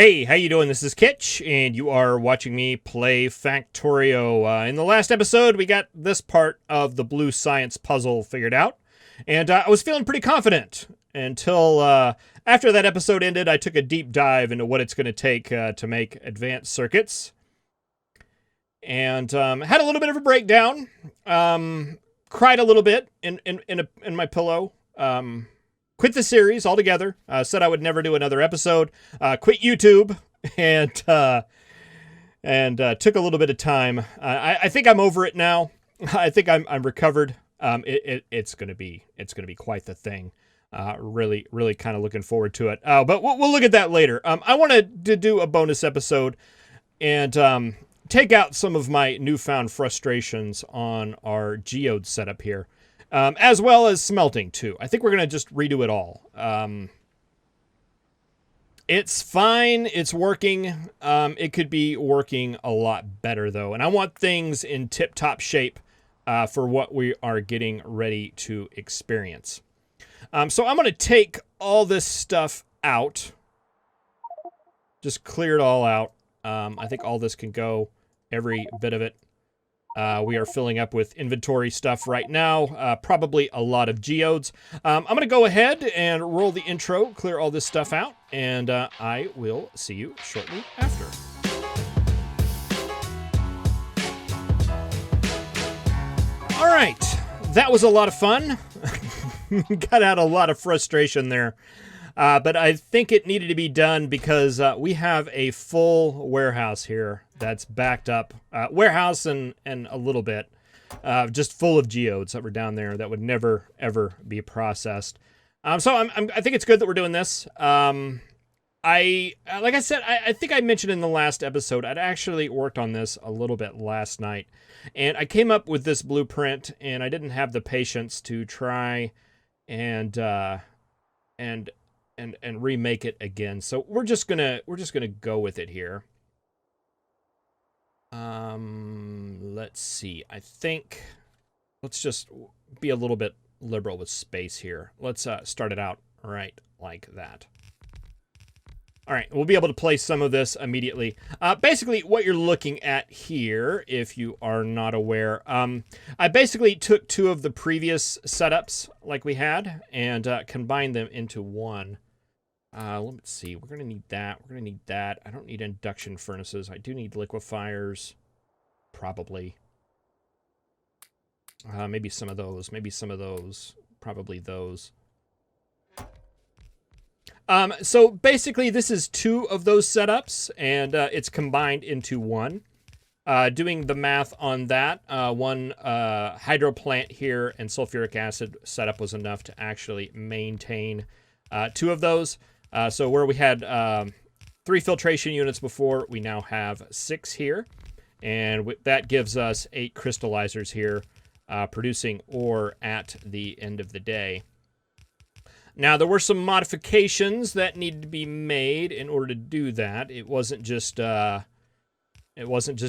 Hey, how you doing? This is Kitch, and you are watching me play Factorio. In the last episode, we got this part of the blue science puzzle figured out, and I was feeling pretty confident until after that episode ended. I took a deep dive into what it's going to take to make advanced circuits, and had a little bit of a breakdown. Cried a little bit in my pillow. Quit the series altogether. Said I would never do another episode. Quit YouTube and took a little bit of time. I think I'm over it now. I think I'm recovered. It's gonna be quite the thing. Really kind of looking forward to it. But we'll look at that later. I wanted to do a bonus episode and take out some of my newfound frustrations on our geode setup here. As well as smelting, too. I think we're going to just redo it all. It's fine. It's working. It could be working a lot better, though. And I want things in tip-top shape for what we are getting ready to experience. So I'm going to take all this stuff out. Just clear it all out. I think all this can go, every bit of it. We are filling up with inventory stuff right now, probably a lot of geodes. I'm going to go ahead and roll the intro, clear all this stuff out, and I will see you shortly after. All right, that was a lot of fun. Got out a lot of frustration there. But I think it needed to be done because we have a full warehouse here that's backed up. Warehouse and a little bit. Just full of geodes that were down there that would never, ever be processed. So I think it's good that we're doing this. Like I said, I think I mentioned in the last episode, I'd actually worked on this a little bit last night. And I came up with this blueprint, and I didn't have the patience to try and remake it again. So we're just gonna go with it here. Let's see. I think let's just be a little bit liberal with space here. Let's start it out right like that. All right, we'll be able to play some of this immediately. Basically, what you're looking at here, if you are not aware, I basically took two of the previous setups like we had and combined them into one. Let's see. We're going to need that. We're going to need that. I don't need induction furnaces. I do need liquefiers. Probably. Maybe some of those. Maybe some of those. Probably those. So basically, this is two of those setups, and it's combined into one. Doing the math on that, one hydro plant here and sulfuric acid setup was enough to actually maintain two of those. So where we had 3 filtration units before, we now have 6 here. And that gives us 8 crystallizers here, producing ore at the end of the day. Now, there were some modifications that needed to be made in order to do that. It wasn't just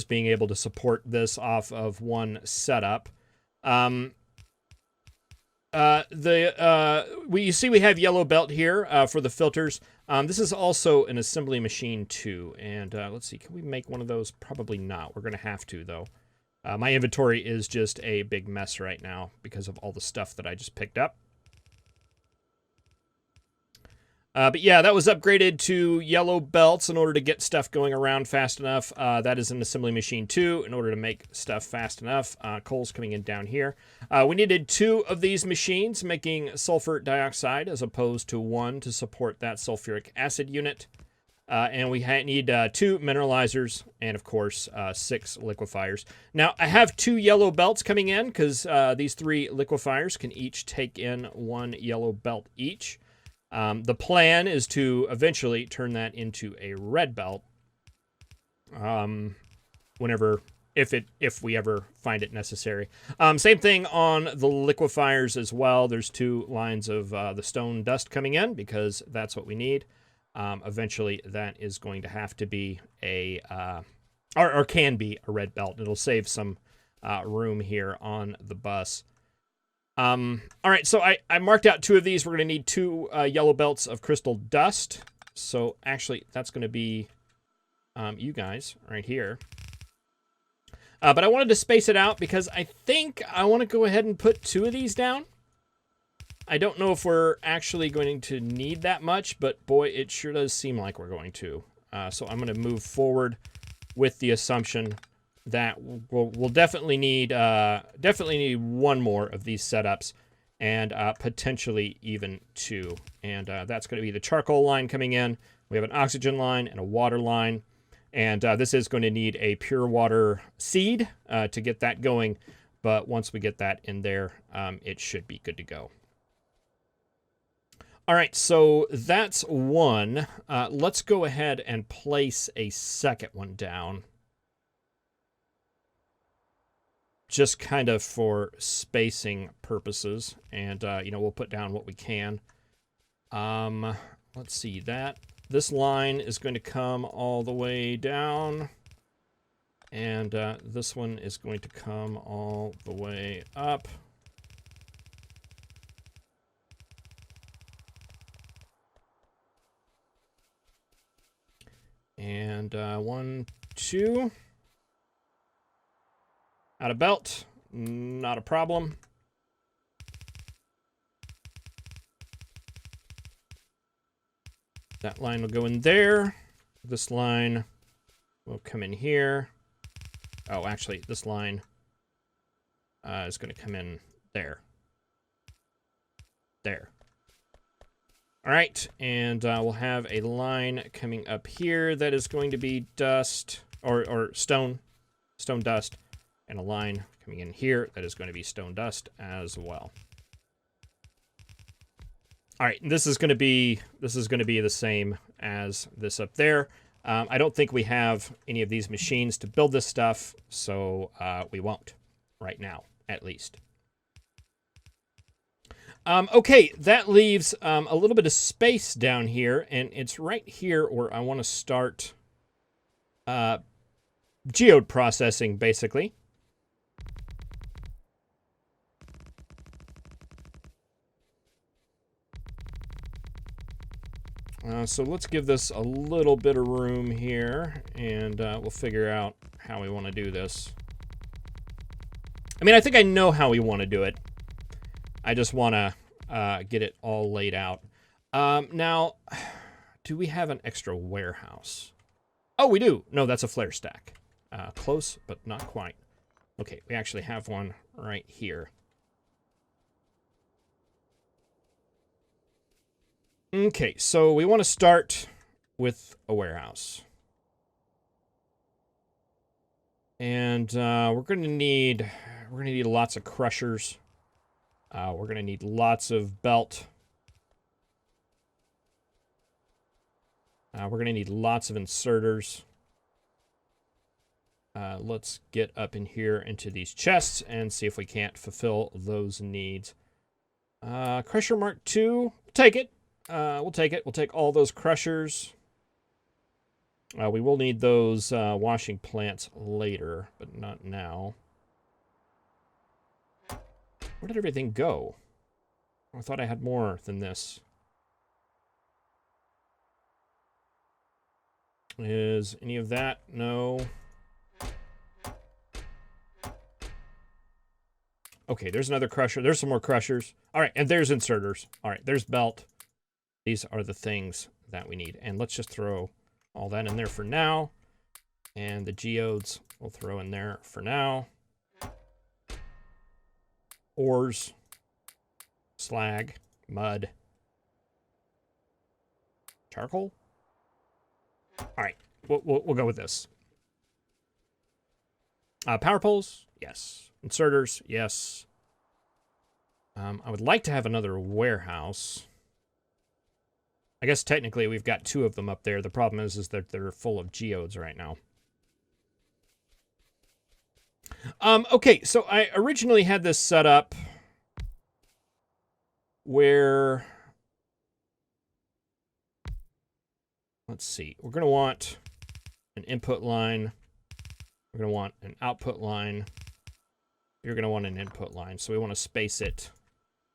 being able to support this off of one setup. You see we have yellow belt here for the filters. This is also an assembly machine too. And let's see, can we make one of those? Probably not. We're going to have to, though. My inventory is just a big mess right now because of all the stuff that I just picked up. But yeah, that was upgraded to yellow belts in order to get stuff going around fast enough. That is an assembly machine too, in order to make stuff fast enough. Coal's coming in down here. We needed 2 of these machines making sulfur dioxide as opposed to 1 to support that sulfuric acid unit. And we need 2 mineralizers and, of course, 6 liquefiers. Now, I have 2 yellow belts coming in because these 3 liquefiers can each take in 1 yellow belt each. The plan is to eventually turn that into a red belt. If we ever find it necessary. Same thing on the liquefiers as well. There's 2 lines of the stone dust coming in because that's what we need. Eventually, that is going to have to be or can be a red belt. It'll save some room here on the bus. All right, so I marked out 2 of these. We're going to need 2 yellow belts of crystal dust. So actually, that's going to be you guys right here. But I wanted to space it out because I think I want to go ahead and put 2 of these down. I don't know if we're actually going to need that much, but boy, it sure does seem like we're going to. So I'm going to move forward with the assumption that we'll definitely need 1 more of these setups, and potentially even 2. And that's going to be the charcoal line coming in. We have an oxygen line and a water line. And this is going to need a pure water seed to get that going. But once we get that in there, it should be good to go. All right, so that's 1. Let's go ahead and place a second one down. Just kind of for spacing purposes. And, we'll put down what we can. Let's see that. This line is going to come all the way down, and this one is going to come all the way up. And 1, 2. Out of belt, not a problem. That line will go in there. This line will come in here. Oh, actually, this line is going to come in there. There. All right, and we'll have a line coming up here that is going to be dust, or stone dust, and a line coming in here that is going to be stone dust as well. All right, this is going to be the same as this up there. I don't think we have any of these machines to build this stuff, so we won't right now, at least. Okay, that leaves a little bit of space down here, and it's right here where I want to start geode processing, basically. So let's give this a little bit of room here, and we'll figure out how we want to do this. I mean, I think I know how we want to do it. I just want to get it all laid out. Now, do we have an extra warehouse? Oh, we do. No, that's a flare stack. Close, but not quite. Okay, we actually have one right here. Okay, so we want to start with a warehouse. And we're going to need lots of crushers. We're going to need lots of belt. We're going to need lots of inserters. Let's get up in here into these chests and see if we can't fulfill those needs. Crusher Mark II, we'll take it. We'll take it. We'll take all those crushers. We will need those washing plants later, but not now. Where did everything go? I thought I had more than this. Is any of that? No. Okay, there's another crusher. There's some more crushers. All right, and there's inserters. All right, there's belt. These are the things that we need. And let's just throw all that in there for now. And the geodes we'll throw in there for now. Ores, slag, mud, charcoal. All right, we'll go with this. Power poles, yes. Inserters, yes. I would like to have another warehouse. I guess technically we've got 2 of them up there. The problem is that they're full of geodes right now. Okay, so I originally had this set up where, let's see, we're going to want an input line. We're going to want an output line. You're going to want an input line. So we want to space it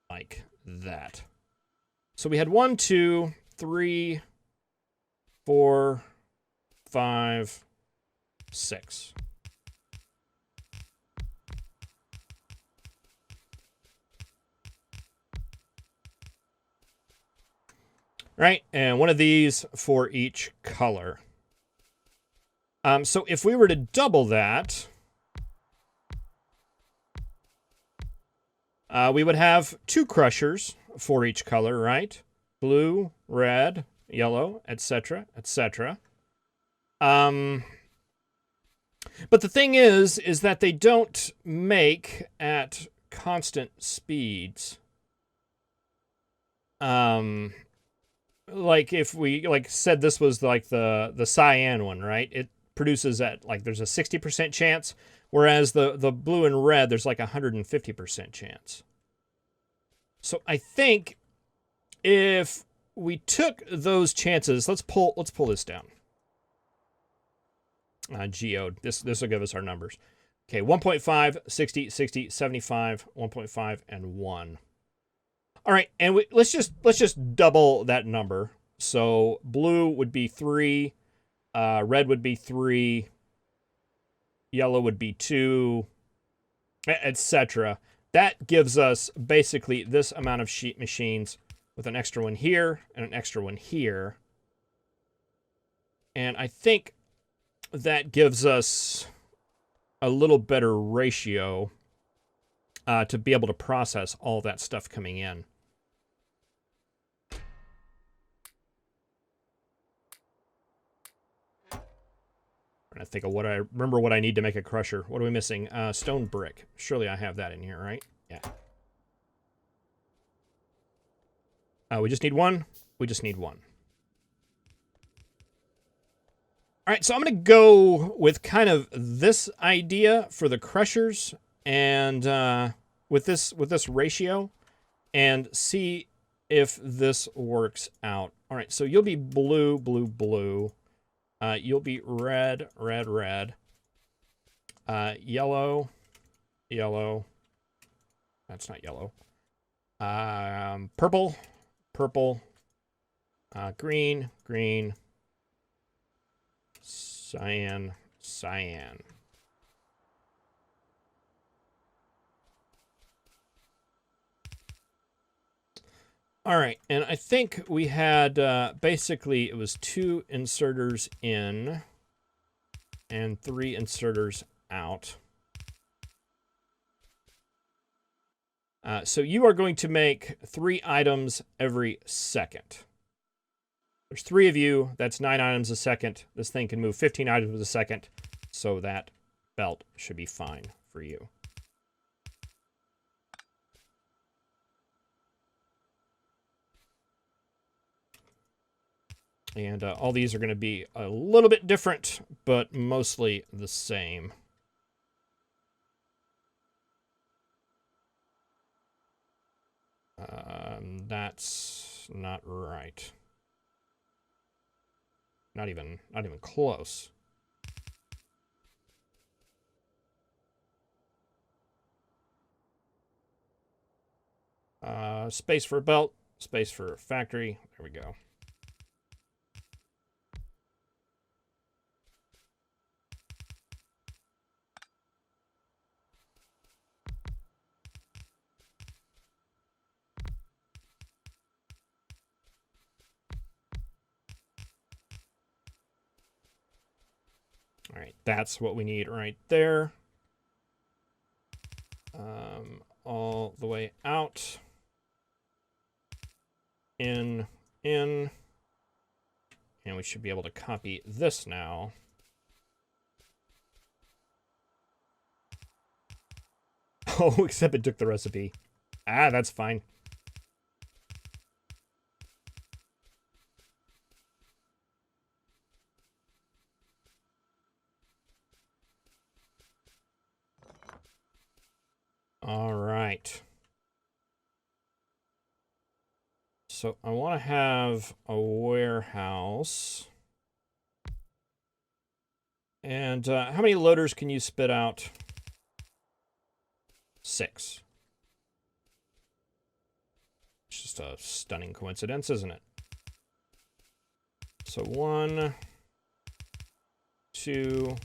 like that. So we had 1, 2, 3, 4, 5, 6. Right, and one of these for each color. So if we were to double that, we would have 2 crushers for each color, right? Blue, red, yellow, etc., etc. But the thing is that they don't make at constant speeds. Like if we said this was like the cyan one, right? It produces at like there's a 60% chance, whereas the blue and red there's like a 150% chance. So I think if we took those chances, let's pull this down. Geode. This will give us our numbers. Okay, 1.5, 60, 60, 75, 1.5, and 1. All right, and let's just double that number. So blue would be 3, red would be 3, yellow would be 2, etc. That gives us basically this amount of sheet machines with an extra one here and an extra one here. And I think that gives us a little better ratio to be able to process all that stuff coming in. I think of remember what I need to make a crusher. What are we missing? Stone brick. Surely I have that in here, right? Yeah. We just need one. We just need one. All right, so I'm going to go with kind of this idea for the crushers and with this ratio and see if this works out. All right, so you'll be blue, blue, blue. You'll be red, red, red. Yellow, yellow. That's not yellow. Purple, purple. Green, green. Cyan, cyan. All right, and I think we had basically it was 2 inserters in and 3 inserters out. So you are going to make 3 items every second. There's 3 of you. That's 9 items a second. This thing can move 15 items a second, so that belt should be fine for you. And all these are going to be a little bit different, but mostly the same. That's not right. Not even close. Space for belt, space for factory. There we go. All right, that's what we need right there. All the way out. In. And we should be able to copy this now. Oh, except it took the recipe. Ah, that's fine. All right. So I want to have a warehouse. And how many loaders can you spit out? 6. It's just a stunning coincidence, isn't it? So 1, 2,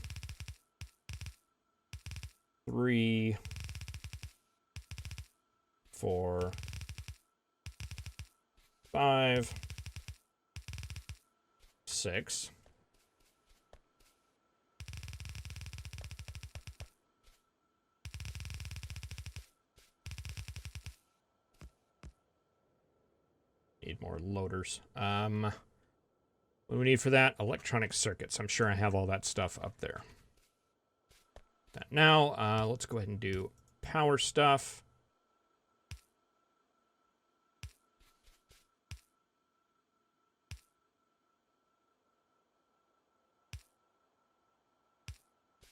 3, 4, 5, 6. Need more loaders. What do we need for that? Electronic circuits. I'm sure I have all that stuff up there. That now, let's go ahead and do power stuff.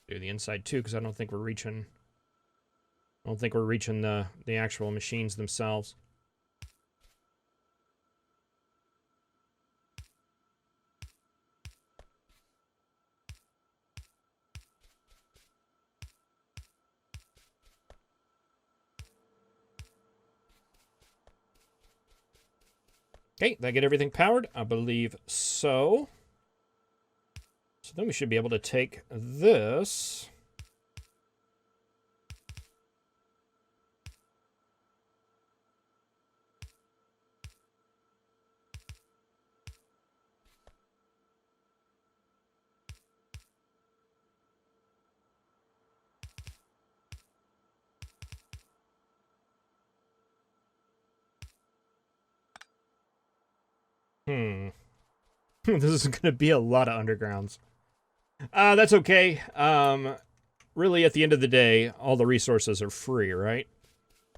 Do the inside too, because I don't think we're reaching. I don't think we're reaching the actual machines themselves. Okay, did I get everything powered? I believe so. So then we should be able to take this. This is going to be a lot of undergrounds. That's okay. Really, at the end of the day, all the resources are free, right?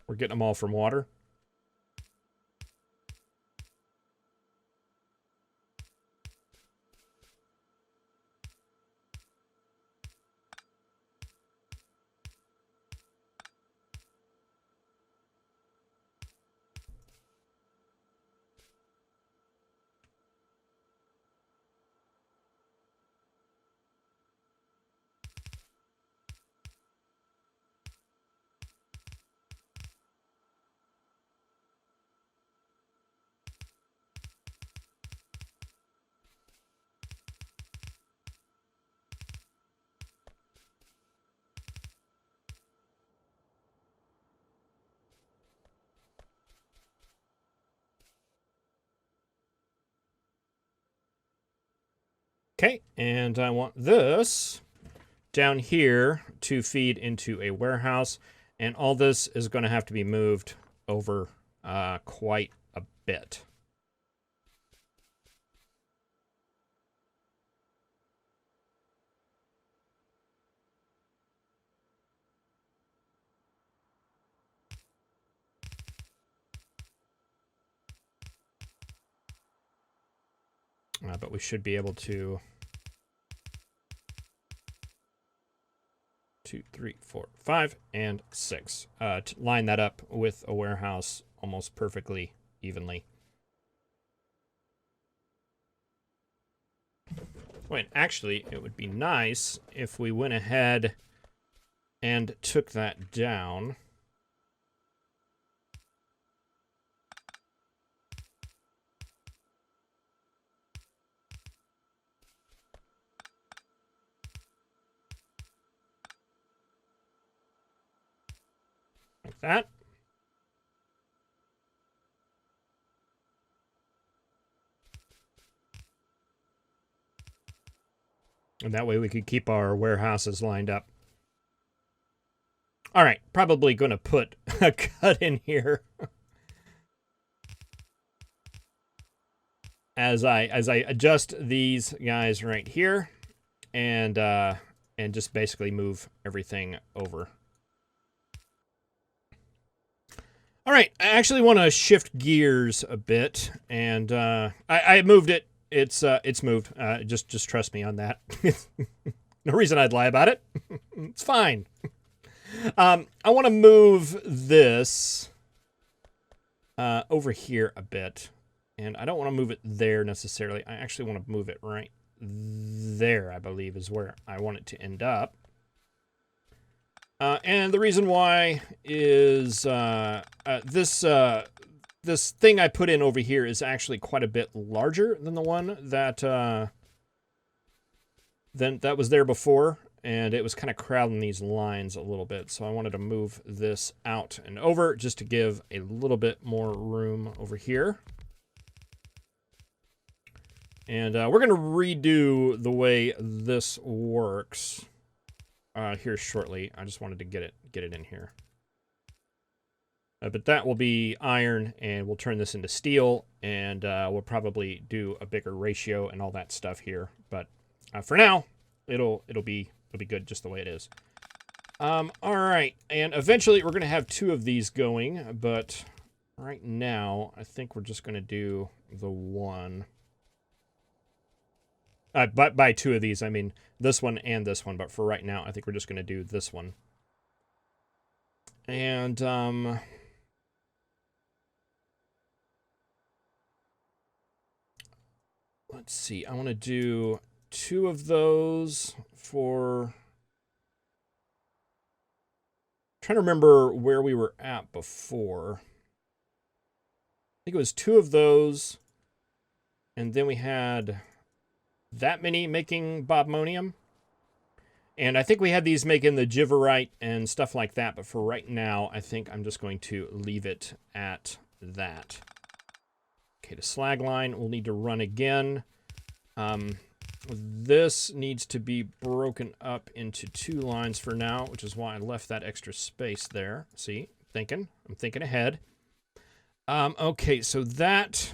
We're getting them all from water. Okay, and I want this down here to feed into a warehouse, and all this is going to have to be moved over quite a bit. But we should be able to 2, 3, 4, 5, and 6 to line that up with a warehouse almost perfectly evenly. Wait, actually, it would be nice if we went ahead and took that down. Like that. And that way we could keep our warehouses lined up. All right, probably going to put a cut in here as I adjust these guys right here, and just basically move everything over. All right, I actually want to shift gears a bit, and I moved it. It's moved. Just trust me on that. No reason I'd lie about it. It's fine. I want to move this over here a bit, and I don't want to move it there necessarily. I actually want to move it right there, I believe, is where I want it to end up. And the reason why is this this thing I put in over here is actually quite a bit larger than the one that that was there before, and it was kind of crowding these lines a little bit. So I wanted to move this out and over just to give a little bit more room over here. And we're going to redo the way this works here shortly. I just wanted to get it in here. But that will be iron, and we'll turn this into steel, and we'll probably do a bigger ratio and all that stuff here. But for now, it'll be good just the way it is. All right, and eventually we're going to have 2 of these going, but right now I think we're just going to do the one. By 2 of these, I mean this one and this one, but for right now, I think we're just going to do this one. And let's see, I want to do 2 of those for... I'm trying to remember where we were at before. I think it was 2 of those, and then we had that many making bobmonium. And I think we had these making the giverite and stuff like that, but for right now, I think I'm just going to leave it at that. Okay, the slag line will need to run again. This needs to be broken up into 2 lines for now, which is why I left that extra space there. See, I'm thinking ahead. Okay, so that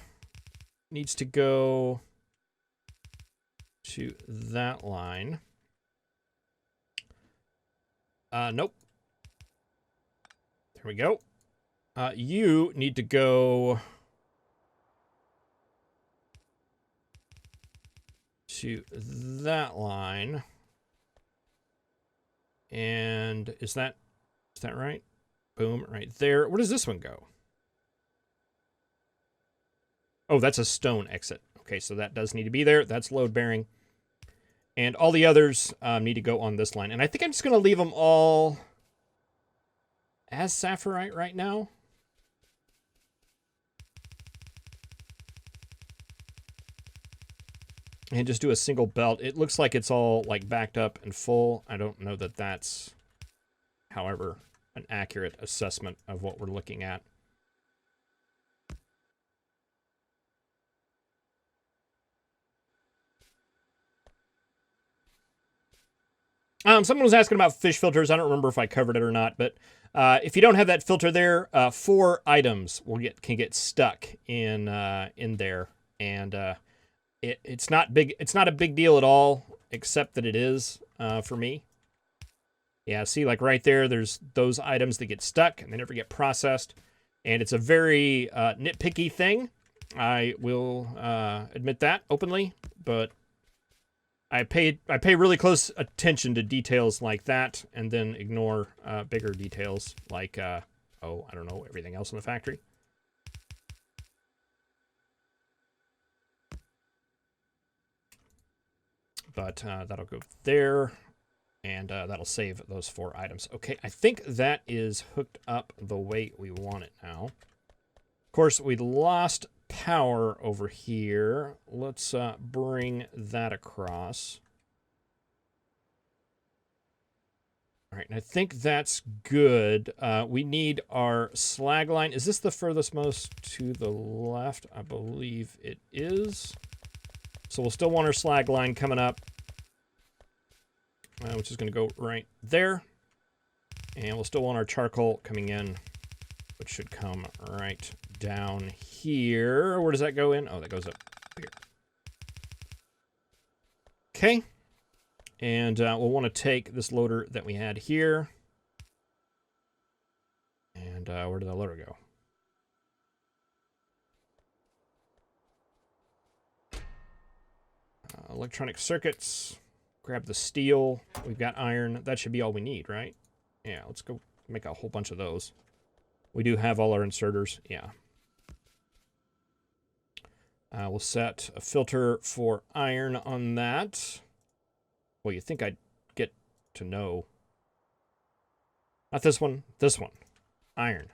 needs to go to that line. Nope. There we go. You need to go to that line. And is that right? Boom, right there. Where does this one go? Oh, that's a stone exit. Okay, so that does need to be there. That's load bearing. And all the others need to go on this line. And I think I'm just going to leave them all as sapphirite right now. And just do a single belt. It looks like it's all like backed up and full. I don't know that that's, however, an accurate assessment of what we're looking at. Someone was asking about fish filters. I don't remember if I covered it or not, but if you don't have that filter there, 4 items can get stuck in there, and it's not big. It's not a big deal at all, except that it is for me. Yeah, see, like right there, there's those items that get stuck and they never get processed, and it's a very nitpicky thing. I will admit that openly, but I pay really close attention to details like that, and then ignore bigger details like I don't know, everything else in the factory. But that'll go there, and that'll save those 4 items. Okay, I think that is hooked up the way we want it now. Of course, we lost power over here. Let's bring that across. All right, and I think that's good. We need our slag line. Is this the furthest most to the left? I believe it is. So we'll still want our slag line coming up, which is going to go right there. And we'll still want our charcoal coming in, which should come right down here. Where does that go in? Oh, that goes up here. Okay. And we'll want to take this loader that we had here. And where did the loader go? Electronic circuits. Grab the steel. We've got iron. That should be all we need, right? Yeah, let's go make a whole bunch of those. We do have all our inserters. Yeah. We'll set a filter for iron on that. Well, you think I'd get to know. Not this one. This one. Iron.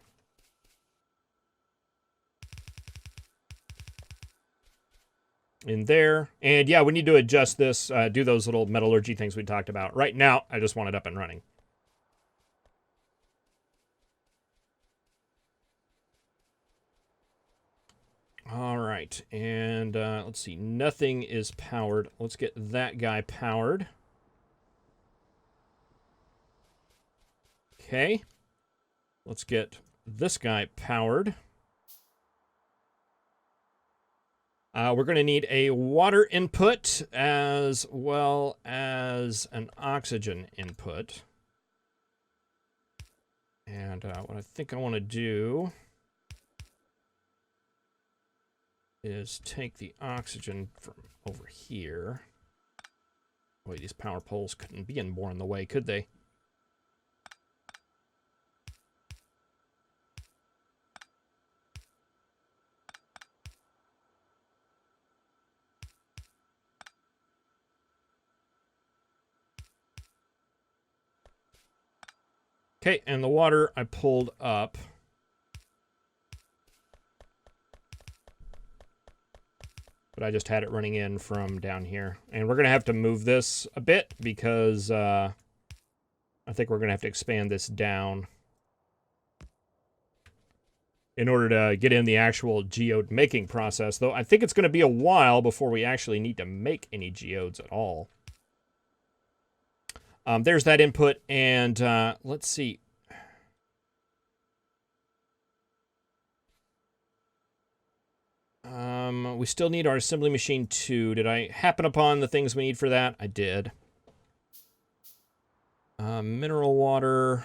in there. And yeah, we need to adjust this, do those little metallurgy things we talked about. Right now, I just want it up and running. All right, and let's see, nothing is powered. Let's get that guy powered. Okay, let's get this guy powered. We're going to need a water input as well as an oxygen input. And what I think I want to do is take the oxygen from over here. Boy, these power poles couldn't be more in the way, could they? Okay, and the water I pulled up. But I just had it running in from down here. And we're going to have to move this a bit because I think we're going to have to expand this down in order to get in the actual geode making process. Though I think it's going to be a while before we actually need to make any geodes at all. There's that input, and let's see. We still need our assembly machine too. Did I happen upon the things we need for that? I did. Mineral water.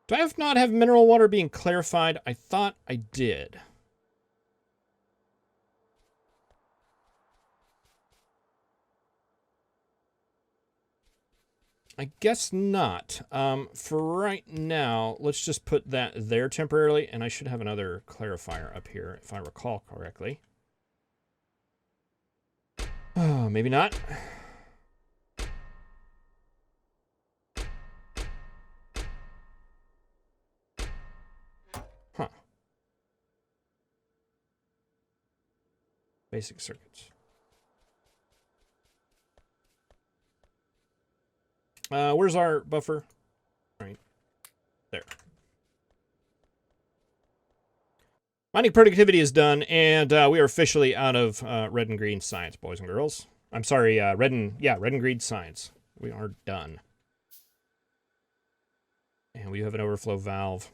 Do I not have mineral water being clarified? I thought I did. I guess not. For right now, let's just put that there temporarily, and I should have another clarifier up here, if I recall correctly. Oh, maybe not. Huh. Basic circuits. Where's our buffer? Right there. Mining productivity is done, and we are officially out of red and green science, boys and girls. I'm sorry, red and green science. We are done. And we have an overflow valve.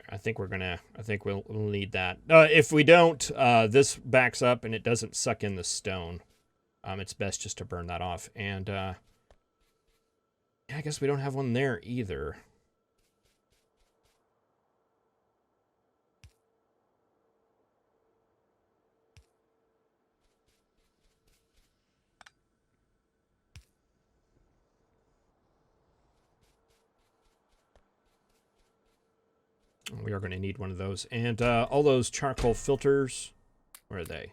I think we'll need that. If we don't, this backs up and it doesn't suck in the stone. It's best just to burn that off. And yeah, I guess we don't have one there either. We are going to need one of those. And all those charcoal filters, where are they?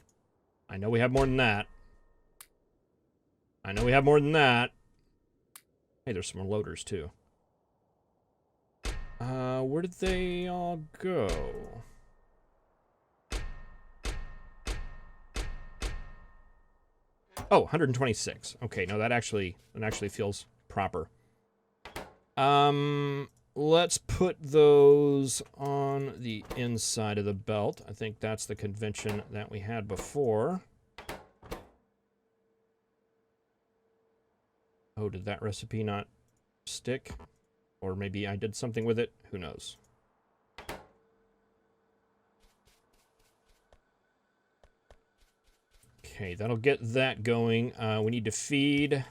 I know we have more than that. I know we have more than that. Hey, there's some more loaders, too. Where did they all go? Oh, 126. Okay, no, that actually feels proper. Let's put those on the inside of the belt. I think that's the convention that we had before. Oh, did that recipe not stick? Or maybe I did something with it. Who knows? Okay, that'll get that going. We need to feed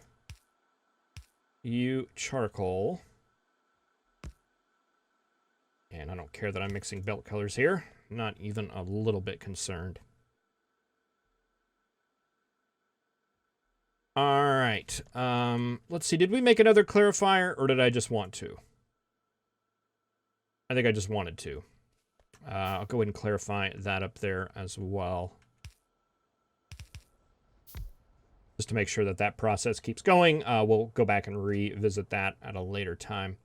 you charcoal. And I don't care that I'm mixing belt colors here. Not even a little bit concerned. All right. Let's see. Did we make another clarifier, or did I just want to? I think I just wanted to. I'll go ahead and clarify that up there as well. just to make sure that that process keeps going. We'll go back and revisit that at a later time.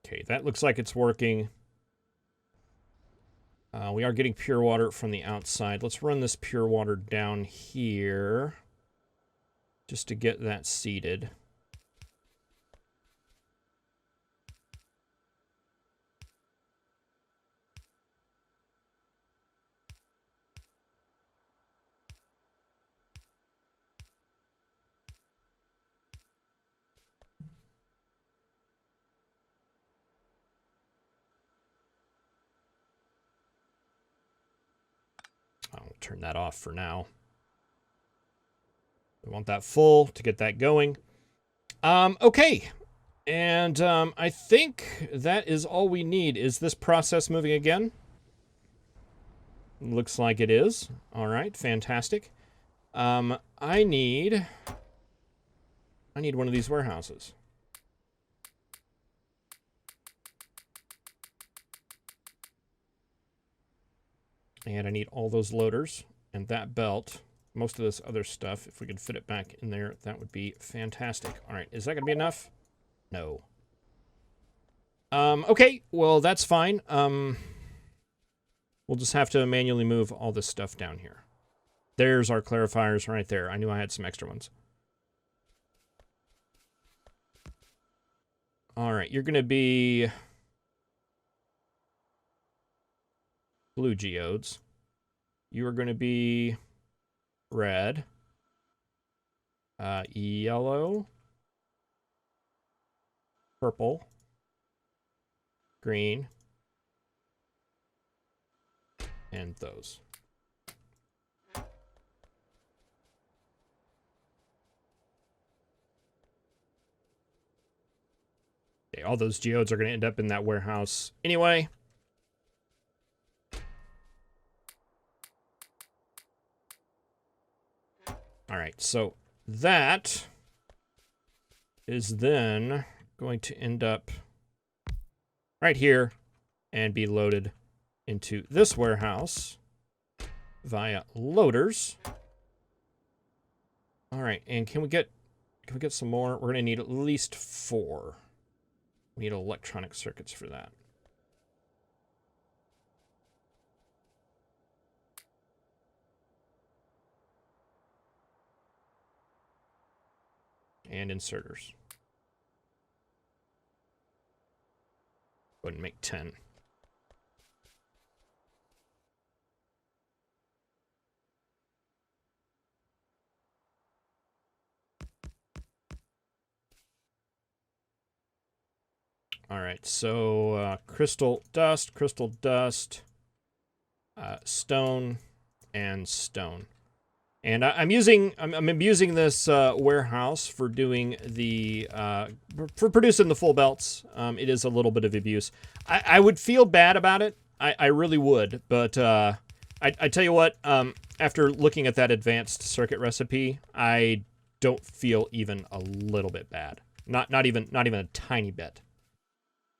Okay, that looks like it's working. We are getting pure water from the outside. Let's run this pure water down here just to get that seated. I'll turn that off for now. We want that full to get that going. Okay. And I think that is all we need. Is this process moving again? Looks like it is. All right, fantastic. I need one of these warehouses. And I need all those loaders and that belt. Most of this other stuff, if we could fit it back in there, that would be fantastic. All right, is that going to be enough? No. Okay, well, that's fine. We'll just have to manually move all this stuff down here. There's our clarifiers right there. I knew I had some extra ones. All right, you're going to be blue geodes. You are going to be red, yellow, purple, green, and those. Okay, all those geodes are going to end up in that warehouse anyway. All right, so that is then going to end up right here and be loaded into this warehouse via loaders. All right, and can we get some more? We're going to need at least 4. We need electronic circuits for that. And inserters. Go ahead and make 10. All right, so crystal dust, stone, and stone. And I'm abusing this warehouse for doing the for producing the full belts. It is a little bit of abuse. I would feel bad about it. I really would. But I tell you what. After looking at that advanced circuit recipe, I don't feel even a little bit bad. Not even a tiny bit.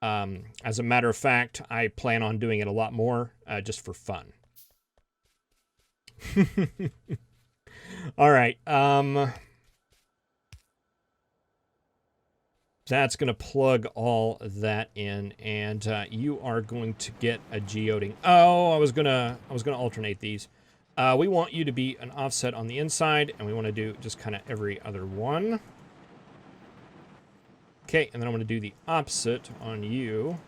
As a matter of fact, I plan on doing it a lot more just for fun. All right. That's going to plug all that in, and you are going to get a geoding. Oh, I was gonna alternate these. We want you to be an offset on the inside, and we want to do just kind of every other one. Okay, and then I'm going to do the opposite on you.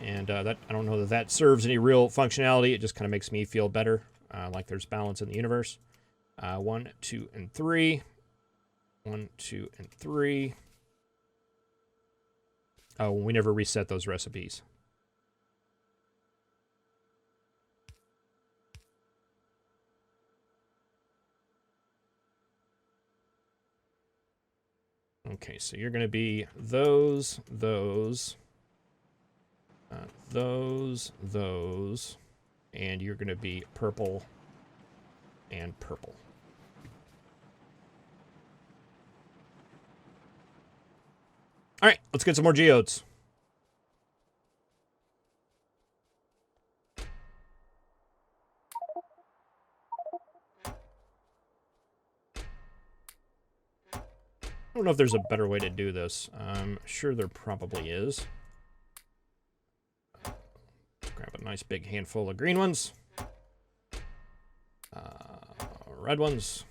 And that I don't know that serves any real functionality. It just kind of makes me feel better, like there's balance in the universe. 1, 2, and 3. 1, 2, and 3. Oh, we never reset those recipes. Okay, so you're going to be those, and you're going to be purple and purple. All right, let's get some more geodes. I don't know if there's a better way to do this. I'm sure there probably is. Let's grab a nice big handful of green ones. Red ones.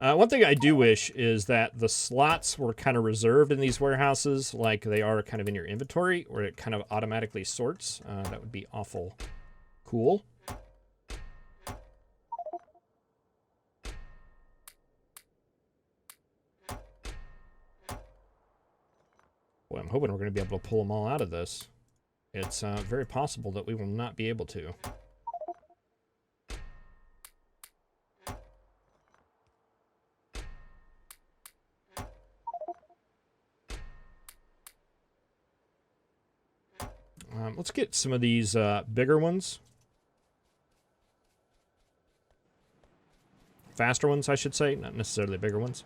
One thing I do wish is that the slots were kind of reserved in these warehouses, like they are kind of in your inventory, where it kind of automatically sorts. That would be awful cool. Boy, I'm hoping we're going to be able to pull them all out of this. It's very possible that we will not be able to. Let's get some of these bigger ones. Faster ones, I should say, not necessarily bigger ones.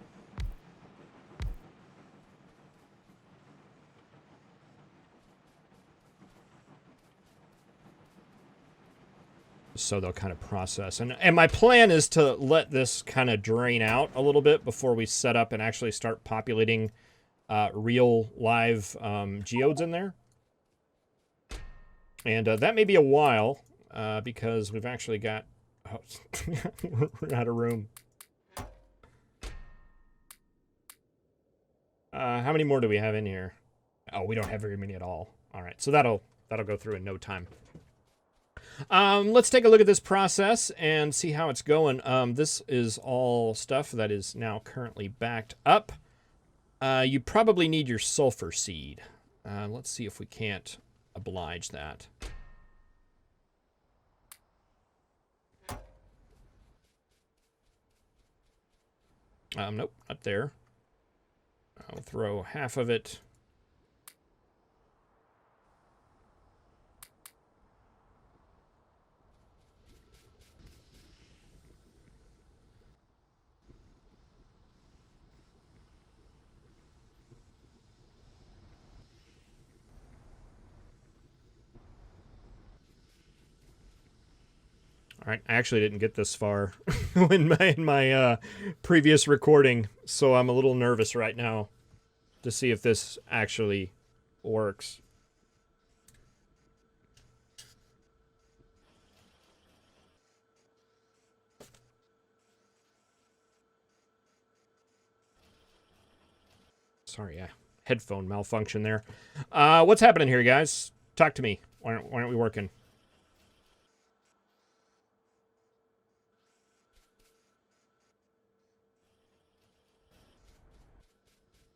So they'll kind of process. And my plan is to let this kind of drain out a little bit before we set up and actually start populating real live geodes in there. And that may be a while because we've actually got... Oh, we're out of room. How many more do we have in here? Oh, we don't have very many at all. All right, so that'll go through in no time. Let's take a look at this process and see how it's going. This is all stuff that is now currently backed up. You probably need your sulfur seed. Let's see if we can't oblige that. Nope, not there. I'll throw half of it. All right, I actually didn't get this far in my previous recording, so I'm a little nervous right now to see if this actually works. Sorry, yeah, headphone malfunction there. What's happening here, guys? Talk to me. Why aren't we working?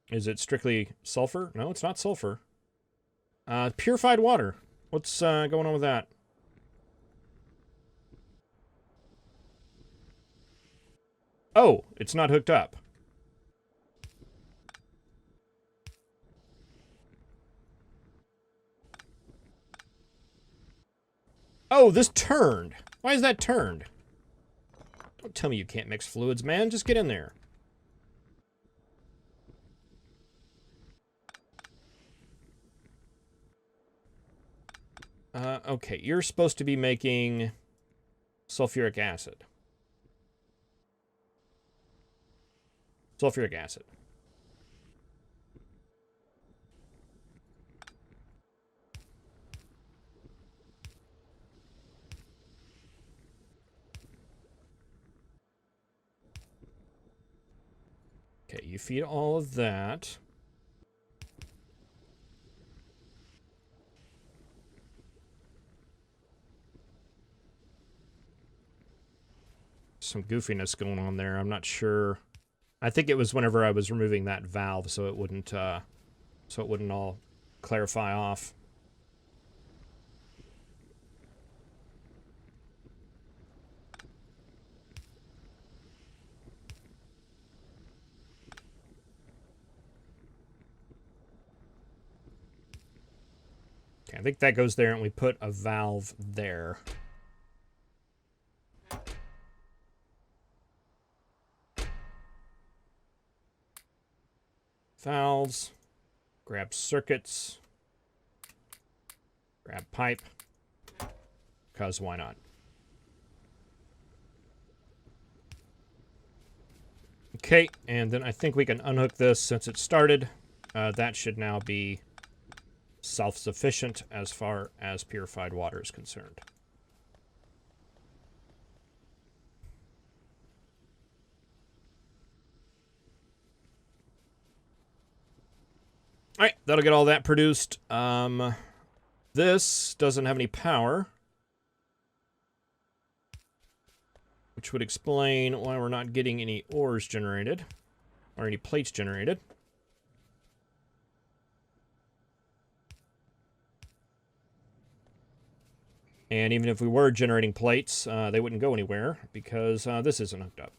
Is it strictly sulfur? No, it's not sulfur. Purified water. What's going on with that? Oh, it's not hooked up. Oh, this turned. Why is that turned? Don't tell me you can't mix fluids, man. Just get in there. Okay, you're supposed to be making sulfuric acid. Sulfuric acid. Okay, you feed all of that. Some goofiness going on there. I'm not sure. I think it was whenever I was removing that valve, so it wouldn't all clarify off. Okay, I think that goes there, and we put a valve there. valves, grab circuits, grab pipe, because why not? Okay, and then I think we can unhook this since it started. That should now be self-sufficient as far as purified water is concerned. All right, that'll get all that produced. This doesn't have any power, which would explain why we're not getting any ores generated, or any plates generated. And even if we were generating plates, they wouldn't go anywhere, because this isn't hooked up.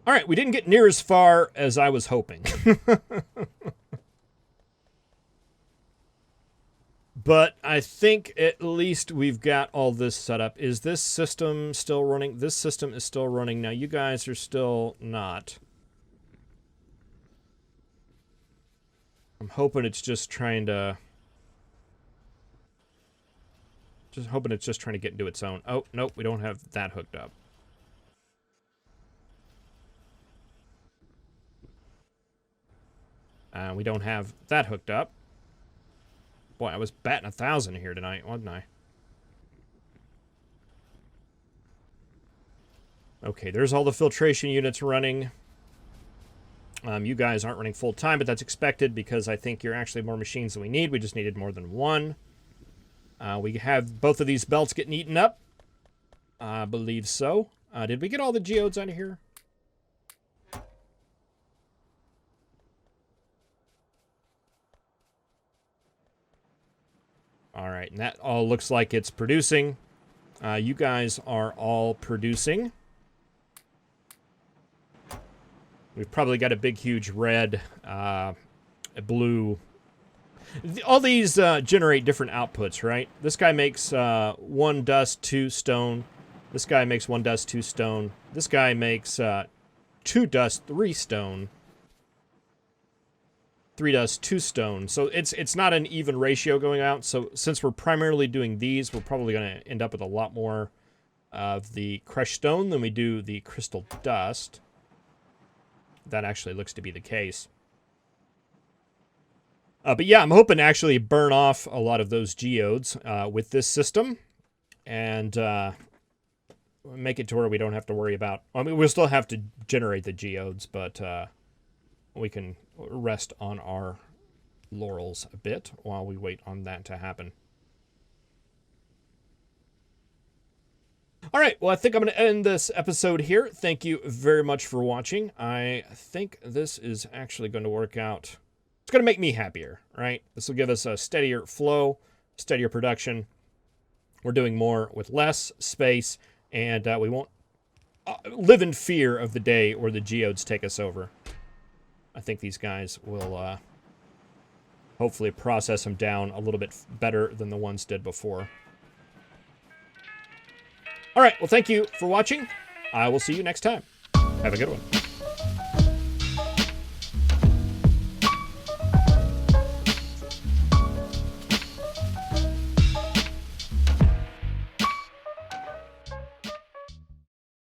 All right, we didn't get near as far as I was hoping. But I think at least we've got all this set up. Is this system still running? This system is still running. Now, you guys are still not. I'm hoping it's just trying to... Just hoping it's just trying to get into its own. Oh, nope, we don't have that hooked up. We don't have that hooked up. Boy, I was batting 1,000 here tonight, wasn't I? Okay, there's all the filtration units running. You guys aren't running full time, but that's expected because I think you're actually more machines than we need. We just needed more than one. We have both of these belts getting eaten up. I believe so. Did we get all the geodes out of here? All right, and that all looks like it's producing. You guys are all producing. We've probably got a big, huge red, blue. All these generate different outputs, right? This guy makes 1 dust, 2 stone. This guy makes 1 dust, 2 stone. This guy makes 2 dust, 3 stone. 3 dust, 2 stone. So it's not an even ratio going out. So since we're primarily doing these, we're probably going to end up with a lot more of the crushed stone than we do the crystal dust. That actually looks to be the case. But yeah, I'm hoping to actually burn off a lot of those geodes with this system. And make it to where we don't have to worry about... I mean, we'll still have to generate the geodes, but... we can rest on our laurels a bit while we wait on that to happen. All right, well, I think I'm going to end this episode here. Thank you very much for watching. I think this is actually going to work out. It's going to make me happier, right? This will give us a steadier flow, steadier production. We're doing more with less space, and we won't live in fear of the day where the geodes take us over. I think these guys will hopefully process them down a little bit better than the ones did before. All right, well, thank you for watching. I will see you next time. Have a good one.